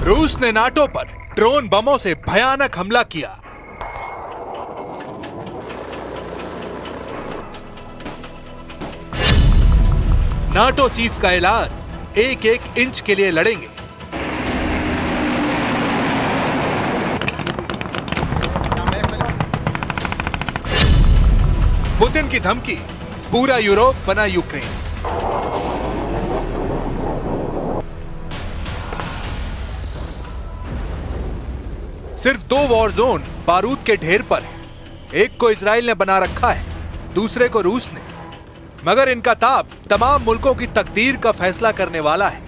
रूस ने नाटो पर ड्रोन बमों से भयानक हमला किया। नाटो चीफ का ऐलान, एक एक इंच के लिए लड़ेंगे। पुतिन की धमकी, पूरा यूरोप बना यूक्रेन। सिर्फ दो वॉर जोन बारूद के ढेर पर है। एक को इजराइल ने बना रखा है, दूसरे को रूस ने। मगर इनका ताप तमाम मुल्कों की तकदीर का फैसला करने वाला है।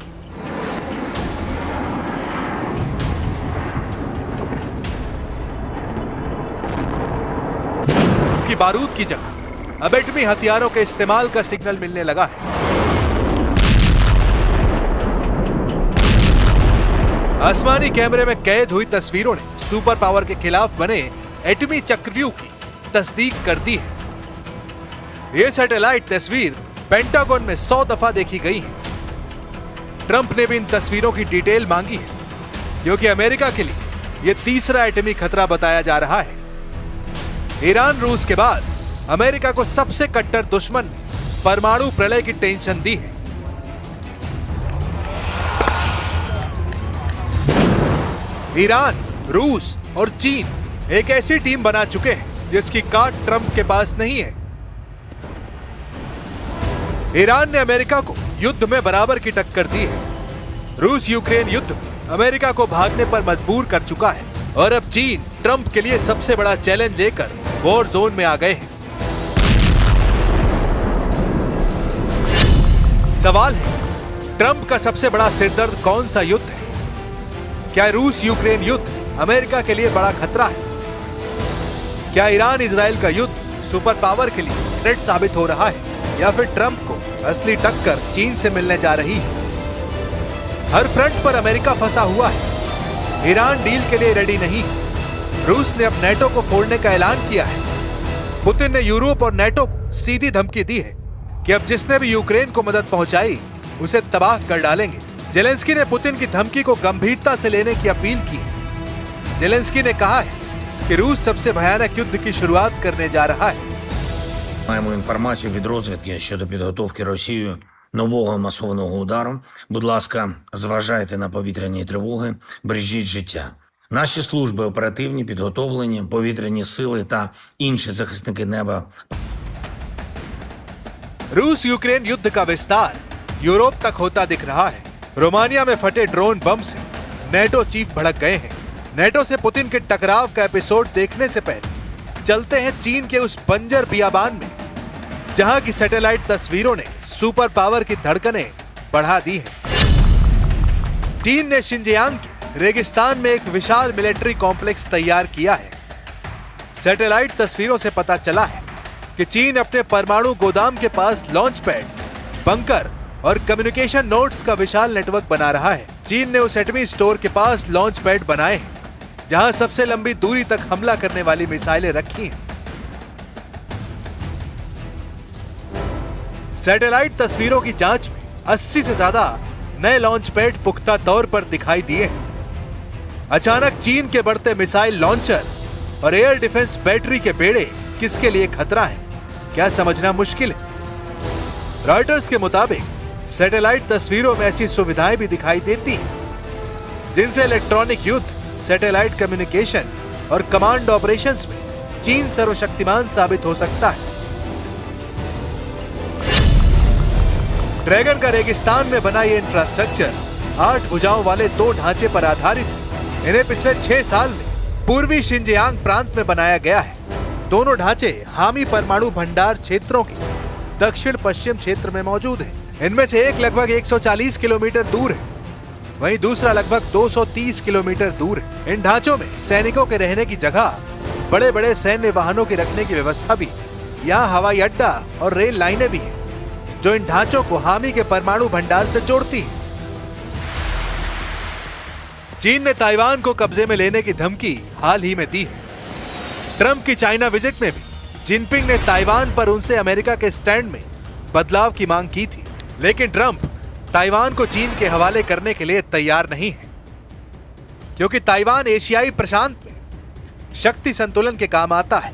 कि बारूद की जगह अब एटमी हथियारों के इस्तेमाल का सिग्नल मिलने लगा है। आसमानी कैमरे में कैद हुई तस्वीरों ने सुपर पावर के खिलाफ बने एटमी चक्रव्यूह की तस्दीक कर दी है। यह सैटेलाइट तस्वीर पेंटागन में 100 दफा देखी गई है। ट्रंप ने भी इन तस्वीरों की डिटेल मांगी है, क्योंकि अमेरिका के लिए यह तीसरा एटमी खतरा बताया जा रहा है। ईरान रूस के बाद अमेरिका को सबसे कट्टर दुश्मन ने परमाणु प्रलय की टेंशन दी है। ईरान, रूस और चीन एक ऐसी टीम बना चुके हैं जिसकी काट ट्रंप के पास नहीं है। ईरान ने अमेरिका को युद्ध में बराबर की टक्कर दी है। रूस यूक्रेन युद्ध में अमेरिका को भागने पर मजबूर कर चुका है और अब चीन ट्रंप के लिए सबसे बड़ा चैलेंज लेकर वॉर जोन में आ गए हैं। सवाल है, ट्रंप का सबसे बड़ा सिरदर्द कौन सा युद्ध है? क्या रूस यूक्रेन युद्ध अमेरिका के लिए बड़ा खतरा है? क्या ईरान इजराइल का युद्ध सुपर पावर के लिए थ्रेट साबित हो रहा है, या फिर ट्रंप को असली टक्कर चीन से मिलने जा रही है? हर फ्रंट पर अमेरिका फंसा हुआ है। ईरान डील के लिए रेडी नहीं है। रूस ने अब नेटो को फोड़ने का ऐलान किया है। पुतिन ने यूरोप और नेटो को सीधी धमकी दी है कि अब जिसने भी यूक्रेन को मदद पहुंचाई उसे तबाह कर डालेंगे। जेलेंस्की ने पुतिन की धमकी को गंभीरता से लेने की अपील की है। जेलेंस्की ने कहा है कि रूस सबसे भयानक युद्ध की शुरुआत करने जा रहा है। Маємо інформацію від розвідки щодо підготовки Росією нового масованого удару. Будь ласка, зважайте на повітряні тривоги, бережіть життя. Наші служби оперативні, підготовлені, повітряні сили та інші захисники неба. रूस यूक्रेन युद्ध का विस्तार यूरोप तक होता दिख रहा है। रोमानिया में फटे ड्रोन बम से नेटो चीफ भड़क गए हैं। नेटो से पुतिन के टकराव का एपिसोड देखने से पहले चलते हैं चीन के उस बंजर बियाबान में, जहां की सैटेलाइट तस्वीरों ने सुपर पावर की धड़कनें बढ़ा दी हैं। चीन ने शिनजियांग के रेगिस्तान में एक विशाल मिलिट्री कॉम्प्लेक्स तैयार किया है। सैटेलाइट तस्वीरों से पता चला है कि चीन अपने परमाणु गोदाम के पास लॉन्च पैड, बंकर और कम्युनिकेशन नोड्स का विशाल नेटवर्क बना रहा है। चीन ने उस एटमी स्टोर के पास लॉन्च पैड बनाए हैं, जहां सबसे लंबी दूरी तक हमला करने वाली मिसाइलें रखी हैं। सैटेलाइट तस्वीरों की जांच में 80 से ज्यादा नए लॉन्च पैड पुख्ता तौर पर दिखाई दिए हैं। अचानक चीन के बढ़ते मिसाइल लॉन्चर और एयर डिफेंस बैटरी के बेड़े किसके लिए खतरा है, क्या समझना मुश्किल है। रॉयटर्स के मुताबिक सैटेलाइट तस्वीरों में ऐसी सुविधाएं भी दिखाई देती हैं जिनसे इलेक्ट्रॉनिक युद्ध, सैटेलाइट कम्युनिकेशन और कमांड ऑपरेशंस में चीन सर्वशक्तिमान साबित हो सकता है। ड्रैगन का रेगिस्तान में बना ये इंफ्रास्ट्रक्चर 8 भुजाओं वाले 2 ढांचे पर आधारित है। इन्हें पिछले 6 साल में पूर्वी शिनजियांग प्रांत में बनाया गया है। दोनों ढांचे हामी परमाणु भंडार क्षेत्रों के दक्षिण पश्चिम क्षेत्र में मौजूद है। इनमें से एक लगभग 140 किलोमीटर दूर है, वहीं दूसरा लगभग 230 किलोमीटर दूर है। इन ढांचों में सैनिकों के रहने की जगह, बड़े बड़े सैन्य वाहनों के रखने की व्यवस्था भी, यहाँ हवाई अड्डा और रेल लाइनें भी हैं, जो इन ढांचों को हामी के परमाणु भंडार से जोड़ती हैं। चीन ने ताइवान को कब्जे में लेने की धमकी हाल ही में दी है। ट्रंप की चाइना विजिट में भी जिनपिंग ने ताइवान पर उनसे अमेरिका के स्टैंड में बदलाव की मांग की थी, लेकिन ट्रंप ताइवान को चीन के हवाले करने के लिए तैयार नहीं है। क्योंकि ताइवान एशियाई प्रशांत में शक्ति संतुलन के काम आता है।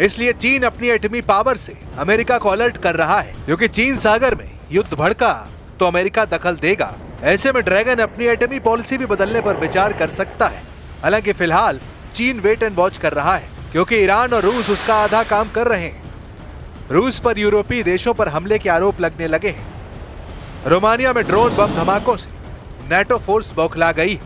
इसलिए चीन अपनी एटमी पावर से अमेरिका को अलर्ट कर रहा है, क्योंकि चीन सागर में युद्ध भड़का तो अमेरिका दखल देगा। ऐसे में ड्रैगन अपनी एटमी पॉलिसी भी बदलने पर विचार कर सकता है। हालांकि फिलहाल चीन वेट एंड वॉच कर रहा है, क्योंकि ईरान और रूस उसका आधा काम कर रहे हैं। रूस पर यूरोपीय देशों पर हमले के आरोप लगने लगे हैं। रोमानिया में ड्रोन बम धमाकों से नेटो फोर्स बौखला गई।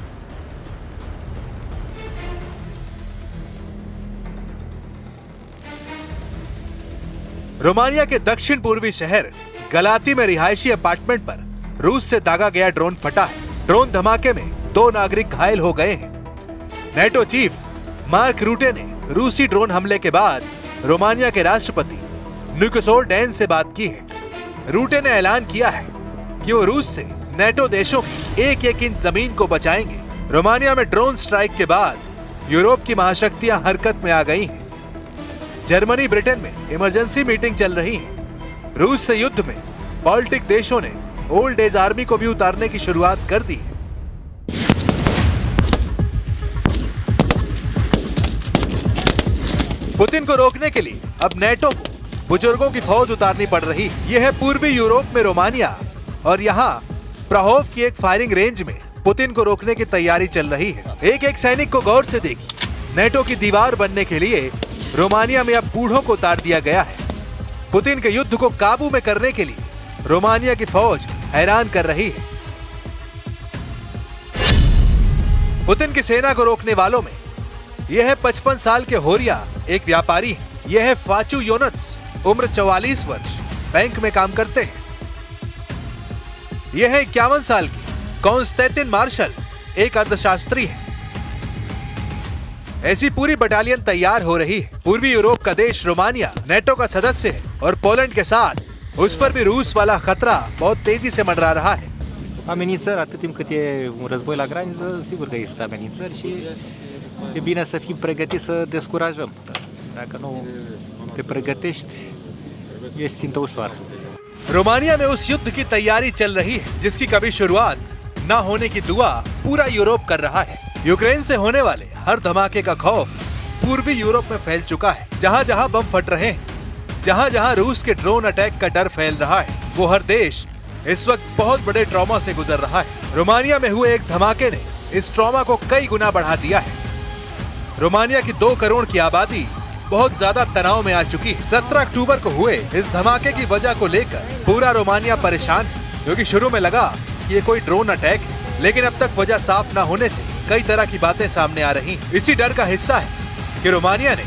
रोमानिया के दक्षिण पूर्वी शहर गलाती में रिहायशी अपार्टमेंट पर रूस से दागा गया ड्रोन फटा है। ड्रोन धमाके में 2 नागरिक घायल हो गए हैं। नेटो चीफ मार्क रूटे ने रूसी ड्रोन हमले के बाद रोमानिया के राष्ट्रपति निकोसोर डैन से बात की है। रूटे ने ऐलान किया है कि वो रूस से नेटो देशों की एक इंच जमीन को बचाएंगे। रोमानिया में ड्रोन स्ट्राइक के बाद यूरोप की महाशक्तियां हरकत में आ गई हैं। जर्मनी ब्रिटेन में इमरजेंसी मीटिंग चल रही है। रूस से युद्ध में बाल्टिक देशों ने ओल्ड एज आर्मी को भी उतारने की शुरुआत कर दी है। पुतिन को रोकने के लिए अब नेटो को बुजुर्गों की फौज उतारनी पड़ रही है। यह है पूर्वी यूरोप में रोमानिया, और यहाँ प्रहोव की एक फायरिंग रेंज में पुतिन को रोकने की तैयारी चल रही है। एक सैनिक को गौर से देखिए। नेटो की दीवार बनने के लिए रोमानिया में अब बूढ़ों को उतार दिया गया है। पुतिन के युद्ध को काबू में करने के लिए रोमानिया की फौज हैरान कर रही है। पुतिन की सेना को रोकने वालों में यह है 55 साल के होरिया एक व्यापारी है। यह है फाचू योनत्स, उम्र 44 वर्ष, बैंक में काम करते हैं। यह है 51 साल की कॉन्स्टेंटिन मार्शल, एक अर्थशास्त्री है। ऐसी पूरी बटालियन तैयार हो रही है। पूर्वी यूरोप का देश रोमानिया नेटो का सदस्य है और पोलैंड के साथ उस पर भी रूस वाला खतरा बहुत तेजी से मंडरा रहा है। Amenințări, atât timp cât e un război la graniță, sigur că există amenințări și e bine să fim pregătiți să descurajăm. Dacă nu te pregătești, ești țintă ușoară. Romania में उस युद्ध की तैयारी चल रही है जिसकी कभी शुरुआत न होने की दुआ पूरा यूरोप कर रहा है। यूक्रेन से होने वाले हर धमाके का खौफ पूर्वी यूरोप में फैल चुका है। जहां जहां बम फट रहे हैं, जहां जहां रूस के ड्रोन अटैक का डर फैल रहा है, वो हर देश इस वक्त बहुत बड़े ट्रॉमा से गुजर रहा है। रोमानिया में हुए एक धमाके ने इस ट्रॉमा को कई गुना बढ़ा दिया है। रोमानिया की 2 करोड़ की आबादी बहुत ज्यादा तनाव में आ चुकी है। 17 अक्टूबर को हुए इस धमाके की वजह को लेकर पूरा रोमानिया परेशान है, क्योंकि शुरू में लगा कि ये कोई ड्रोन अटैक है, लेकिन अब तक वजह साफ न होने से कई तरह की बातें सामने आ रही हैं। इसी डर का हिस्सा है कि रोमानिया ने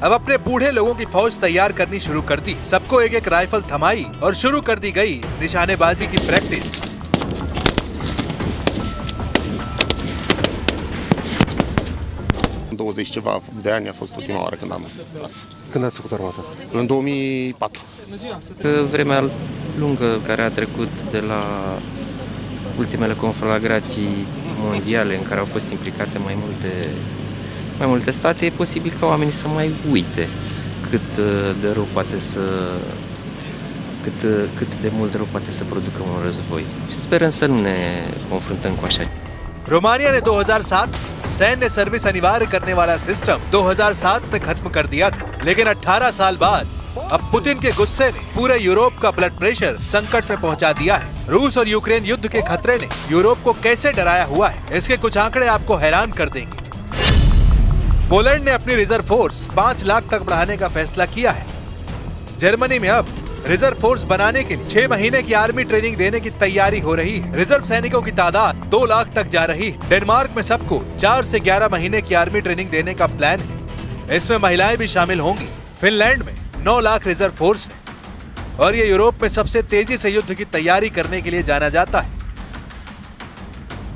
अब अपने बूढ़े लोगों की फौज तैयार करनी शुरू कर दी। सबको एक राइफल थमाई और शुरू कर दी गई निशानेबाजी की practice. 20 ceva de ani a fost ultima oară când am tras. Când ați făcut armata? În 2004. Vremea lungă care a trecut de la ultimele conflagrații mondiale în care au fost implicate mai multe state, e posibil ca oamenii să mai uite cât de mult rău poate să producă un război. Sperăm să nu ne confruntăm cu așa. Romania ने 2007 सैन्य service अनिवार्य करने वाला system 2007 में खत्म कर दिया था, लेकिन 18 साल बाद अब पुतिन के गुस्से ने पूरे यूरोप का ब्लड प्रेशर संकट में पहुंचा दिया है। रूस और यूक्रेन युद्ध के खतरे ने यूरोप को कैसे डराया हुआ है, इसके कुछ आंकड़े आपको हैरान कर देंगे। पोलैंड ने अपनी रिजर्व फोर्स 5 लाख तक बढ़ाने का फैसला किया है। जर्मनी में अब रिजर्व फोर्स बनाने के लिए 6 महीने की आर्मी ट्रेनिंग देने की तैयारी हो रही है। रिजर्व सैनिकों की तादाद 2 लाख तक जा रही है। डेनमार्क में सबको 4 से 11 महीने की आर्मी ट्रेनिंग देने का प्लान है। इसमें महिलाएं भी शामिल होंगी। फिनलैंड में 9 लाख रिजर्व फोर्स है और ये यूरोप में सबसे तेजी से युद्ध की तैयारी करने के लिए जाना जाता है।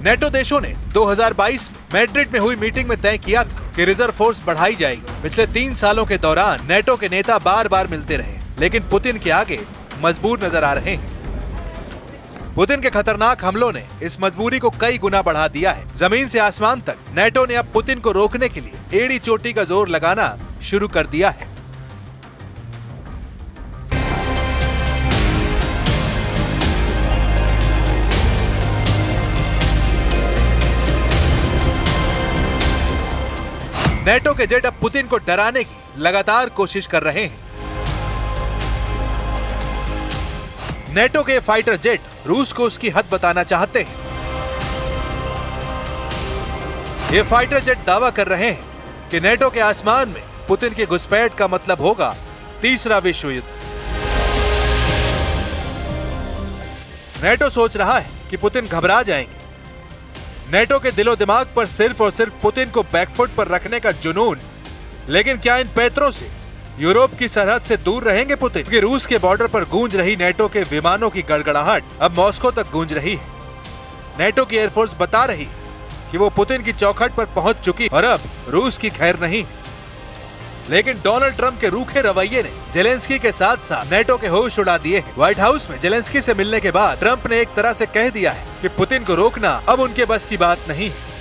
नेटो देशों ने 2022 में मैड्रिड में हुई मीटिंग में तय किया था कि रिजर्व फोर्स बढ़ाई जाएगी। पिछले 3 सालों के दौरान नेटो के नेता बार बार मिलते रहे, लेकिन पुतिन के आगे मजबूर नजर आ रहे हैं। पुतिन के खतरनाक हमलों ने इस मजबूरी को कई गुना बढ़ा दिया है। जमीन से आसमान तक नेटो ने अब पुतिन को रोकने के लिए एड़ी चोटी का जोर लगाना शुरू कर दिया है। नेटो के जेट अब पुतिन को डराने की लगातार कोशिश कर रहे हैं। नेटो के फाइटर जेट रूस को उसकी हद बताना चाहते हैं। ये फाइटर जेट दावा कर रहे हैं कि नेटो के आसमान में पुतिन की घुसपैठ का मतलब होगा तीसरा विश्व युद्ध। नेटो सोच रहा है कि पुतिन घबरा जाएंगे। नेटो के दिलो दिमाग पर सिर्फ और सिर्फ पुतिन को बैकफुट पर रखने का जुनून। लेकिन क्या इन पैतरों से यूरोप की सरहद से दूर रहेंगे पुतिन? क्योंकि रूस के बॉर्डर पर गूंज रही नेटो के विमानों की गड़गड़ाहट अब मॉस्को तक गूंज रही है। नेटो की एयरफोर्स बता रही कि वो पुतिन की चौखट पर पहुंच चुकी और अब रूस की खैर नहीं। लेकिन डोनाल्ड ट्रंप के रूखे रवैये ने जेलेंस्की के साथ साथ नेटो के होश उड़ा दिए हैं। व्हाइट हाउस में जेलेंस्की से मिलने के बाद ट्रंप ने एक तरह से कह दिया है कि पुतिन को रोकना अब उनके बस की बात नहीं है।